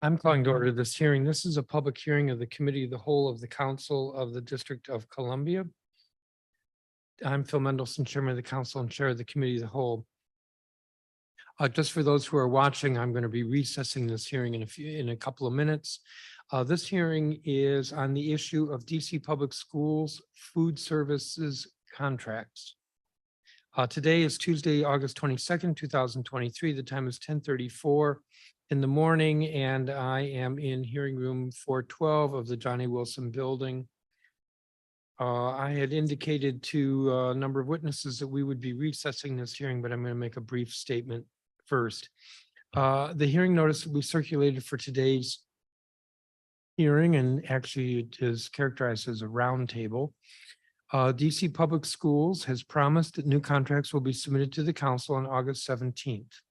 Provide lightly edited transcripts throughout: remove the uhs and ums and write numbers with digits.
I'm calling to order this hearing. This is a public hearing of the Committee of the Whole of the Council of the District of Columbia. I'm Phil Mendelson, Chairman of the Council and Chair of the Committee of the Whole. Just for those who are watching, I'm going to be recessing this hearing in a couple of minutes. This hearing is on the issue of DC Public Schools food services contracts. Today is Tuesday, August 22nd, 2023. The time is 10:34 in the morning, and I am in hearing room 412 of the Johnny Wilson Building. I had indicated to a number of witnesses that we would be recessing this hearing, but I'm going to make a brief statement first. The hearing notice will be circulated for today's hearing, and actually it is characterized as a roundtable. DC Public Schools has promised that new contracts will be submitted to the council on August 17th.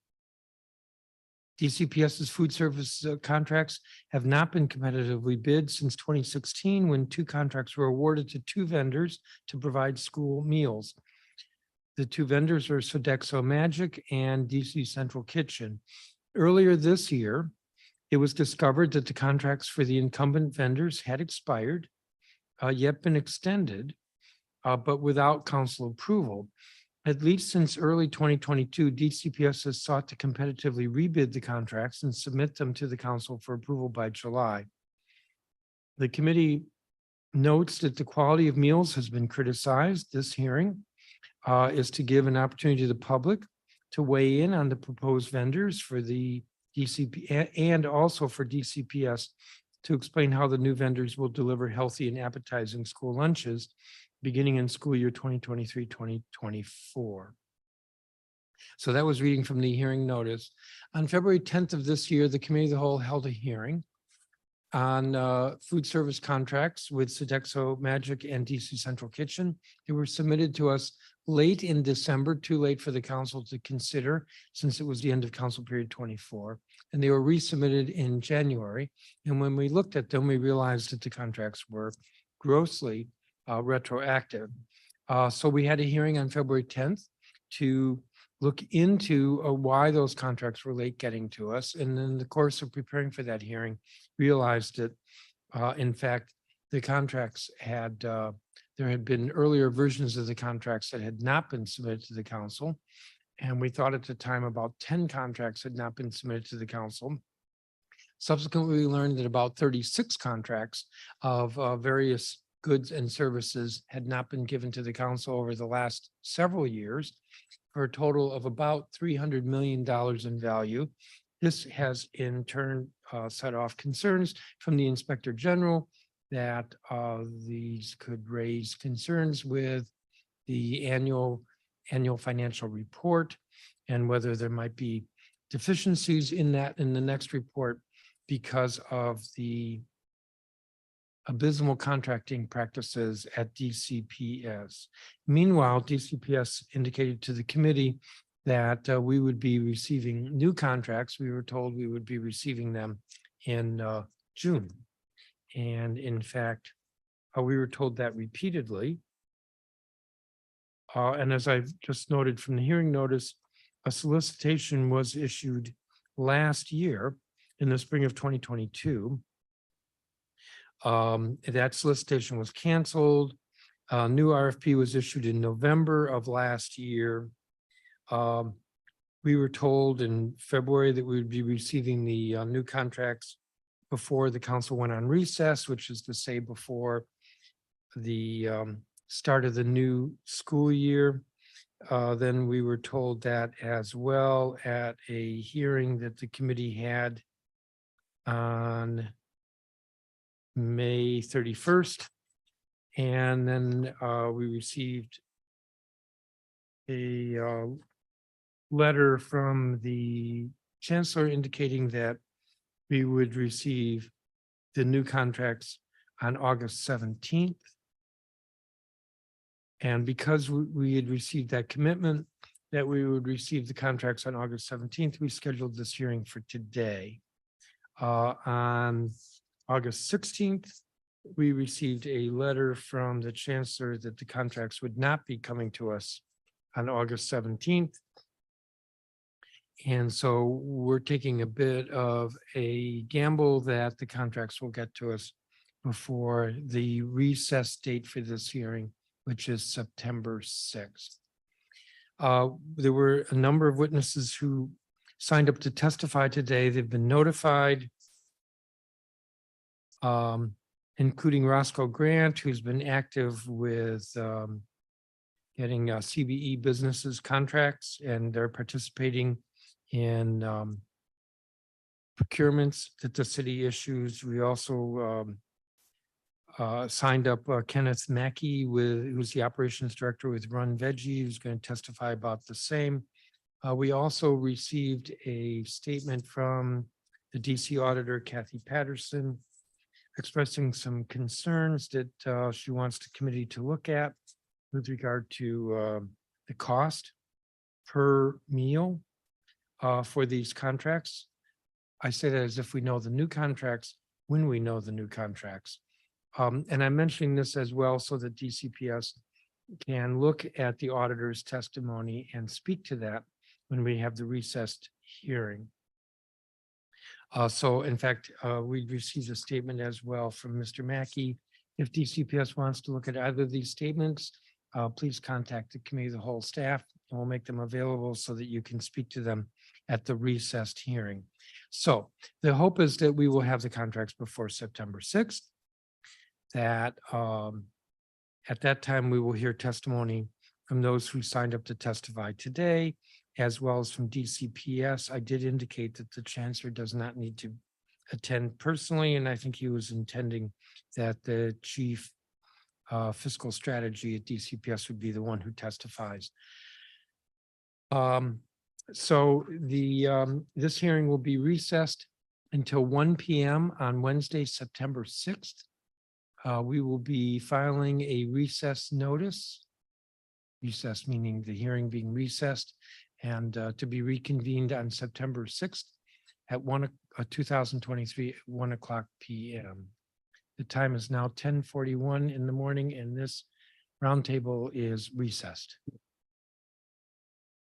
DCPS's food service contracts have not been competitively bid since 2016, when two contracts were awarded to two vendors to provide school meals. The two vendors are Sodexo Magic and DC Central Kitchen. Earlier this year, it was discovered that the contracts for the incumbent vendors had expired, yet been extended, but without council approval. At least since early 2022, DCPS has sought to competitively rebid the contracts and submit them to the council for approval by July. The committee notes that the quality of meals has been criticized. This hearing is to give an opportunity to the public to weigh in on the proposed vendors for the DCP and also for DCPS to explain how the new vendors will deliver healthy and appetizing school lunches beginning in school year 2023-2024. So that was reading from the hearing notice. On February 10th of this year, the Committee of the Whole held a hearing on food service contracts with Sodexo Magic and DC Central Kitchen. They were submitted to us late in December, too late for the council to consider since it was the end of council period 24. And they were resubmitted in January. And when we looked at them, we realized that the contracts were grossly retroactive. So we had a hearing on February 10th to look into why those contracts were late getting to us. And in the course of preparing for that hearing, realized that in fact, the contracts had, there had been earlier versions of the contracts that had not been submitted to the council. And we thought at the time about 10 contracts had not been submitted to the council. Subsequently, we learned that about 36 contracts of various goods and services had not been given to the council over the last several years for a total of about $300 million in value. This has in turn set off concerns from the Inspector General that these could raise concerns with the annual financial report and whether there might be deficiencies in that in the next report because of the abysmal contracting practices at DCPS. Meanwhile, DCPS indicated to the committee that we would be receiving new contracts. We were told we would be receiving them in June. And in fact, we were told that repeatedly. And as I've just noted from the hearing notice, a solicitation was issued last year in the spring of 2022. That solicitation was canceled. New RFP was issued in November of last year. We were told in February that we would be receiving the new contracts before the council went on recess, which is to say before the start of the new school year. Then we were told that as well at a hearing that the committee had on May 31st. And then we received a letter from the chancellor indicating that we would receive the new contracts on August 17th. And because we had received that commitment that we would receive the contracts on August 17th, we scheduled this hearing for today. On August 16th, we received a letter from the chancellor that the contracts would not be coming to us on August 17th. And so we're taking a bit of a gamble that the contracts will get to us before the recess date for this hearing, which is September 6th. There were a number of witnesses who signed up to testify today. They've been notified, including Roscoe Grant, who's been active with getting CBE businesses contracts, and they're participating in procurements that the city issues. We also signed up Kenneth Mackey who's the operations director with Run Veggie, who's going to testify about the same. We also received a statement from the DC auditor, Kathy Patterson, expressing some concerns that she wants the committee to look at with regard to the cost per meal for these contracts. I say that as if we know the new contracts when we know the new contracts. And I'm mentioning this as well so that DCPS can look at the auditor's testimony and speak to that when we have the recessed hearing. So in fact, we received a statement as well from Mr. Mackey. If DCPS wants to look at either of these statements, please contact the committee of the whole staff, and we'll make them available so that you can speak to them at the recessed hearing. So the hope is that we will have the contracts before September 6th, that at that time we will hear testimony from those who signed up to testify today, as well as from DCPS. I did indicate that the chancellor does not need to attend personally, and I think he was intending that the chief fiscal strategy at DCPS would be the one who testifies. So this hearing will be recessed until 1 p.m. on Wednesday, September 6th. We will be filing a recess notice, recess meaning the hearing being recessed, and to be reconvened on September 6th at 2023 at 1 o'clock p.m. The time is now 10:41 in the morning, and this roundtable is recessed.